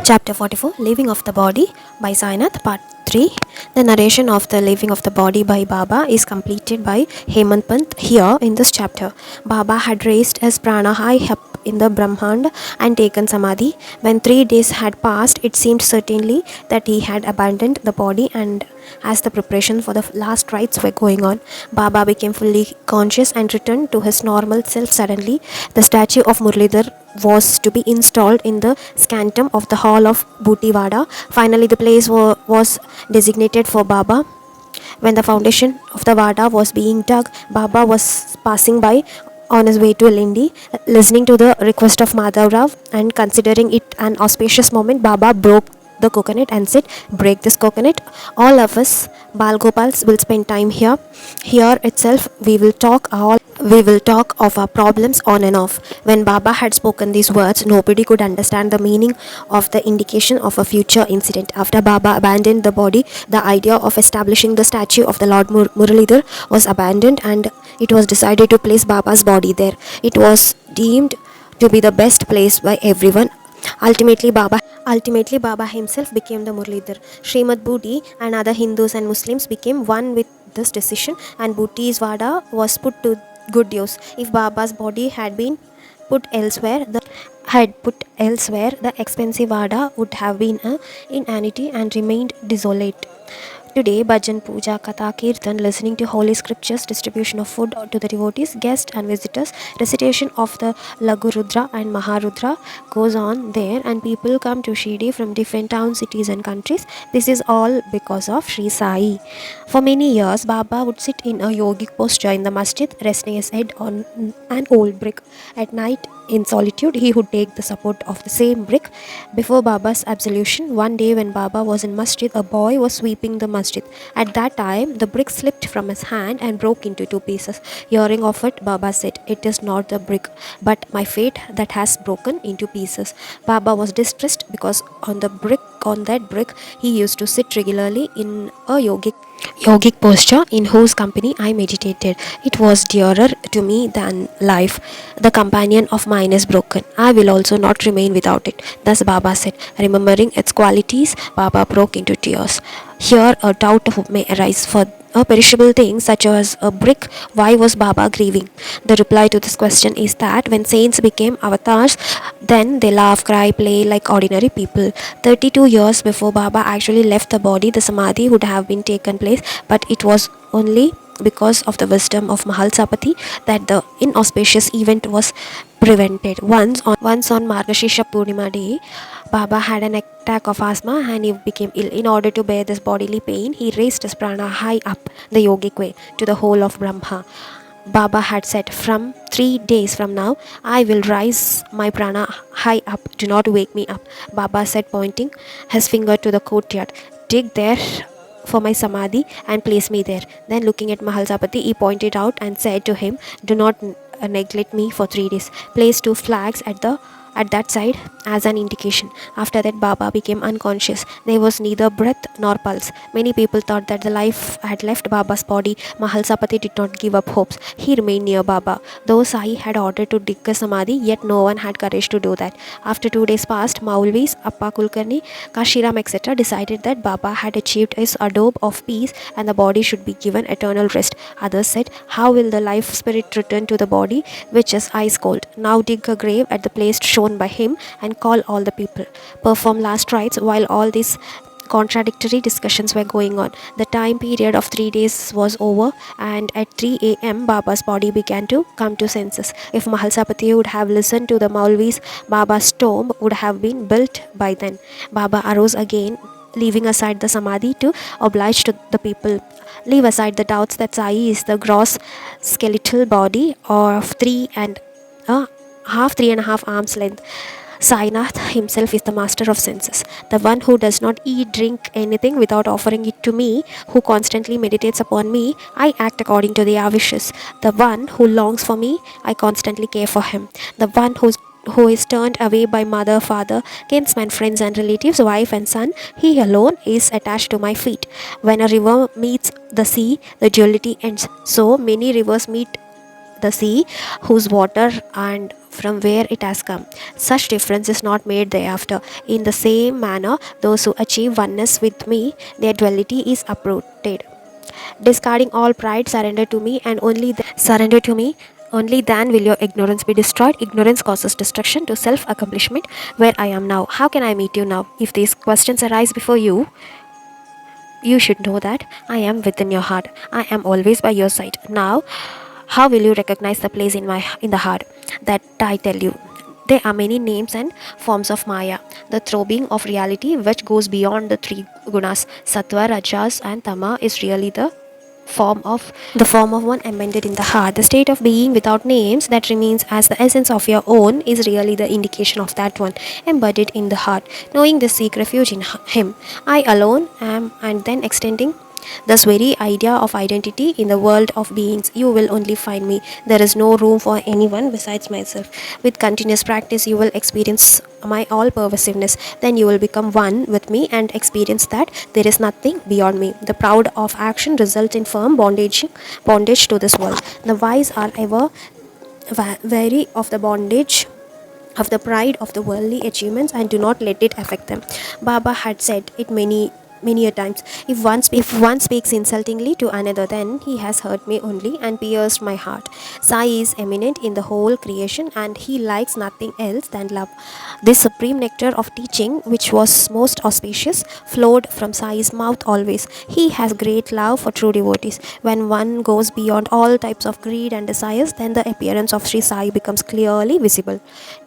Chapter 44 Leaving of the Body by Sainath Part 3. The narration of the leaving of the body by Baba is completed by Hemant Pant here in this chapter. Baba had raised his prana high up in the Brahmand and taken Samadhi. When 3 days had passed, it seemed certainly that he had abandoned the body, and as the preparation for the last rites were going on, Baba became fully conscious and returned to his normal self suddenly. The statue of Murlidhar was to be installed in the scantum of the hall of Bhutivada. Finally, the place was designated for Baba. When the foundation of the Vada was being dug, Baba was passing by on his way to Lindi. Listening to the request of Madhav Rao and considering it an auspicious moment, Baba broke the coconut and said, "Break this coconut. All of us Balgopals will spend time here. Here itself we will talk of our problems on and off." When Baba had spoken these words, nobody could understand the meaning of the indication of a future incident. After Baba abandoned the body, the idea of establishing the statue of the Lord Muralidhar was abandoned, and it was decided to place Baba's body there. It was deemed to be the best place by everyone. Ultimately, Baba himself became the Murlidhar. Srimad Bhuti and other Hindus and Muslims became one with this decision, and Bhuti's Vada was put to good use. If Baba's body had been put elsewhere, the expensive Vada would have been an inanity and remained desolate. Today, bhajan, puja, katha, kirtan, listening to holy scriptures, distribution of food to the devotees, guests and visitors, recitation of the Laghu Rudra and Maharudra goes on there, and people come to Shirdi from different towns, cities and countries. This is all because of Sri Sai. For many years, Baba would sit in a yogic posture in the masjid, resting his head on an old brick. At night, in solitude, he would take the support of the same brick. Before Baba's absolution, one day when Baba was in masjid, a boy was sweeping the masjid. At that time, the brick slipped from his hand and broke into 2 pieces. Hearing of it, Baba said, "It is not the brick, but my fate that has broken into pieces." Baba was distressed because on that brick, he used to sit regularly in a yogic posture in whose company I meditated. It was dearer to me than life. The companion of mine is broken. I will also not remain without it. Thus Baba said. Remembering its qualities, Baba broke into tears. Here a doubt may arise: for a perishable thing such as a brick, why was Baba grieving? The reply to this question is that when saints became avatars, then they laugh, cry, play like ordinary people. 32 years before Baba actually left the body, the Samadhi would have been taken place, but it was only because of the wisdom of Mahalsapati that the inauspicious event was prevented. Once on Margashirsha Purnima day, Baba had an attack of asthma and he became ill. In order to bear this bodily pain, he raised his prana high up the yogic way to the whole of Brahma. Baba had said, "From 3 days from now, I will raise my prana high up. Do not wake me up." Baba said, pointing his finger to the courtyard, "Dig there for my samadhi and place me there." Then looking at Mahalsapati, he pointed out and said to him, "Do not neglect me for 3 days. Place 2 flags at that side as an indication." After that, Baba became unconscious. There was neither breath nor pulse. Many people thought that the life had left Baba's body. Mahalsapati did not give up hopes. He remained near Baba. Though Sai had ordered to dig a samadhi, yet no one had courage to do that. After 2 days passed, Maulvis, Appa Kulkarni, Kashiram, etc. decided that Baba had achieved his adobe of peace and the body should be given eternal rest. Others said, "How will the life spirit return to the body which is ice cold? Now dig a grave at the place shown by him and call all the people. Perform last rites." While all these contradictory discussions were going on, the time period of 3 days was over, and at 3 a.m. Baba's body began to come to senses. If Mahalsapati would have listened to the Maulvis, Baba's tomb would have been built by then. Baba arose again, leaving aside the samadhi to oblige to the people. Leave aside the doubts that Sai is the gross skeletal body of 3.5 arms length. Sainath himself is the master of senses, the one who does not eat, drink anything without offering it to me, who constantly meditates upon me. I act according to their wishes. The one who longs for me, I constantly care for him. The one who is turned away by mother, father, kinsmen, friends and relatives, wife and son, he alone is attached to my feet. When a river meets the sea, the duality ends. So many rivers meet the sea, whose water and from where it has come. Such difference is not made thereafter. In the same manner, those who achieve oneness with me, their duality is uprooted. Discarding all pride, surrender to me. Only then will your ignorance be destroyed. Ignorance causes destruction to self accomplishment. Where I am now, how can I meet you now? If these questions arise before you, you should know that I am within your heart. I am always by your side. Now, how will you recognize the place in the heart? That I tell you. There are many names and forms of Maya, the throbbing of reality which goes beyond the three gunas. Sattva, Rajas, and Tama is really the form of one embedded in the heart. The state of being without names that remains as the essence of your own is really the indication of that one embodied in the heart. Knowing this, seek refuge in Him. I alone am, and then extending this very idea of identity in the world of beings, you will only find me. There is no room for anyone besides myself. With continuous practice, you will experience my all pervasiveness. Then you will become one with me and experience that there is nothing beyond me. The proud of action results in firm bondage to this world. The wise are ever wary of the bondage of the pride of the worldly achievements and do not let it affect them. Baba had said it many a times. If one speaks insultingly to another, then he has hurt me only and pierced my heart. Sai is eminent in the whole creation and he likes nothing else than love. This supreme nectar of teaching, which was most auspicious, flowed from Sai's mouth always. He has great love for true devotees. When one goes beyond all types of greed and desires, then the appearance of Sri Sai becomes clearly visible.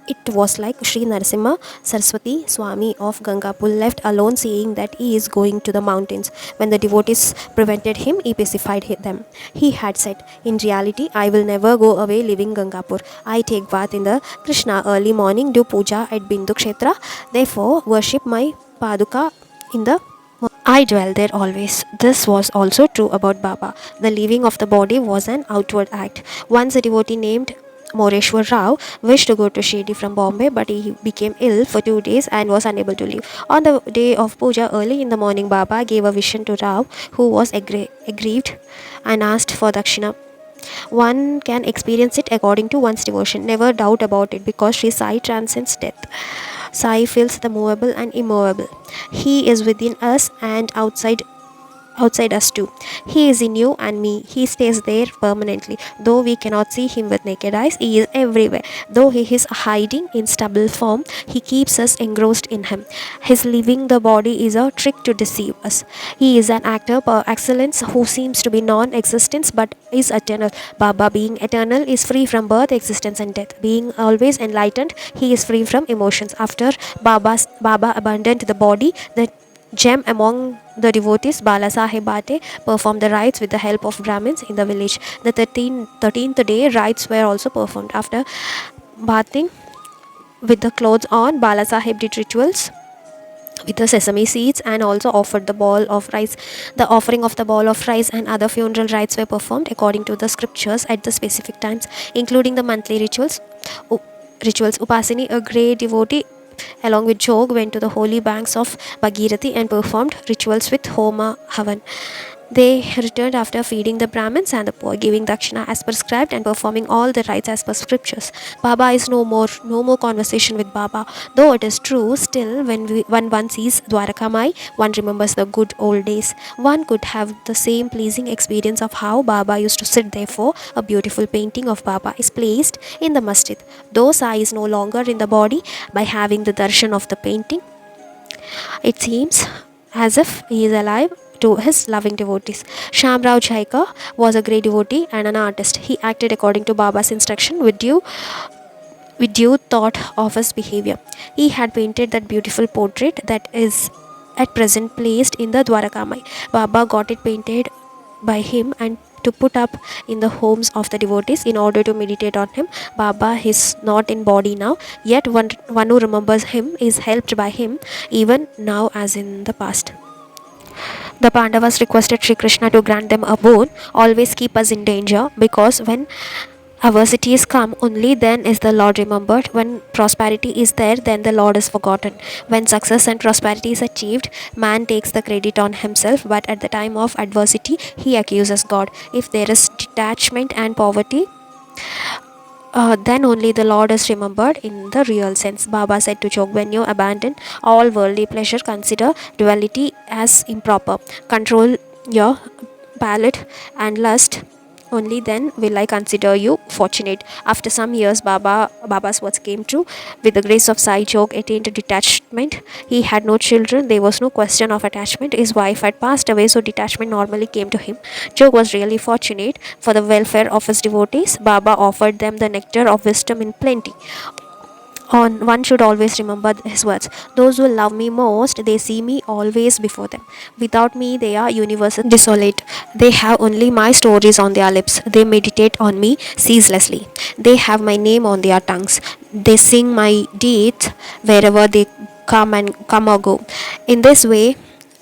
It was like Sri Narasimha Saraswati Swami of Gangapur left alone, saying that he is going to the mountains. When the devotees prevented him, he pacified them. He had said, in reality, I will never go away leaving Gangapur. I take bath in the Krishna early morning, do puja at Bindu Kshetra, therefore worship my Paduka in the I dwell there always. This was also true about Baba. The leaving of the body was an outward act. Once a devotee named Moreshwar Rao wished to go to Shirdi from Bombay, but he became ill for 2 days and was unable to leave. On the day of puja, early in the morning, Baba gave a vision to Rao, who was aggrieved and asked for dakshina. One can experience it according to one's devotion. Never doubt about it, because Sri Sai transcends death. Sai fills the movable and immovable. He is within us and outside us too. He is in you and me. He stays there permanently. Though we cannot see him with naked eyes, he is everywhere. Though he is hiding in stubble form, he keeps us engrossed in him. His leaving the body is a trick to deceive us. He is an actor per excellence who seems to be non-existence but is eternal. Baba, being eternal, is free from birth, existence and death. Being always enlightened, he is free from emotions. After Baba abandoned the body, the gem among the devotees, Bala Sahib Bate, performed the rites with the help of Brahmins in the village. The 13th day, rites were also performed. After bathing with the clothes on, Bala Sahib did rituals with the sesame seeds and also offered the ball of rice. The offering of the ball of rice and other funeral rites were performed according to the scriptures at the specific times, including the monthly rituals. Upasini, a great devotee, along with Jog, went to the holy banks of Bhagirathi and performed rituals with Homa Havan. They returned after feeding the Brahmins and the poor, giving dakshina as prescribed and performing all the rites as per scriptures. Baba is no more conversation with Baba. Though it is true, still when one sees Dwarakamai, one remembers the good old days. One could have the same pleasing experience of how Baba used to sit. Therefore, a beautiful painting of Baba is placed in the masjid. Though Sai is no longer in the body, by having the darshan of the painting, it seems as if he is alive to his loving devotees. Shamrao Jaika was a great devotee and an artist. He acted according to Baba's instruction with due thought of his behavior. He had painted that beautiful portrait that is at present placed in the Dwarakamai. Baba got it painted by him and to put up in the homes of the devotees in order to meditate on him. Baba is not in body now, yet one who remembers him is helped by him even now as in the past. The Pandavas requested Sri Krishna to grant them a boon, always keep us in danger, because when adversities come, only then is the Lord remembered. When prosperity is there, then the Lord is forgotten. When success and prosperity is achieved, man takes the credit on himself, but at the time of adversity, he accuses God. If there is detachment and poverty, Then only the Lord is remembered in the real sense. Baba said to Jog, when you abandon all worldly pleasure, consider duality as improper. Control your palate and lust. Only then will I consider you fortunate. After some years, Baba's words came true. With the grace of Sai, Jog attained detachment. He had no children. There was no question of attachment. His wife had passed away, so detachment normally came to him. Jog was really fortunate. For the welfare of his devotees, Baba offered them the nectar of wisdom in plenty. On one should always remember his words. Those who love me most, they see me always before them. Without me, they are universally desolate. They have only my stories on their lips. They meditate on me ceaselessly. They have my name on their tongues. They sing my deeds wherever they come or go. In this way,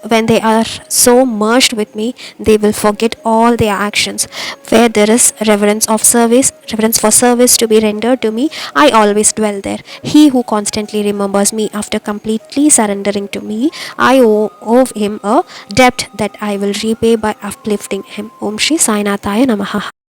when they are so merged with me, they will forget all their actions. Where there is reverence for service to be rendered to me, I always dwell there. He who constantly remembers me after completely surrendering to me, I owe him a debt that I will repay by uplifting him. Om Shri Sainathaya Namaha.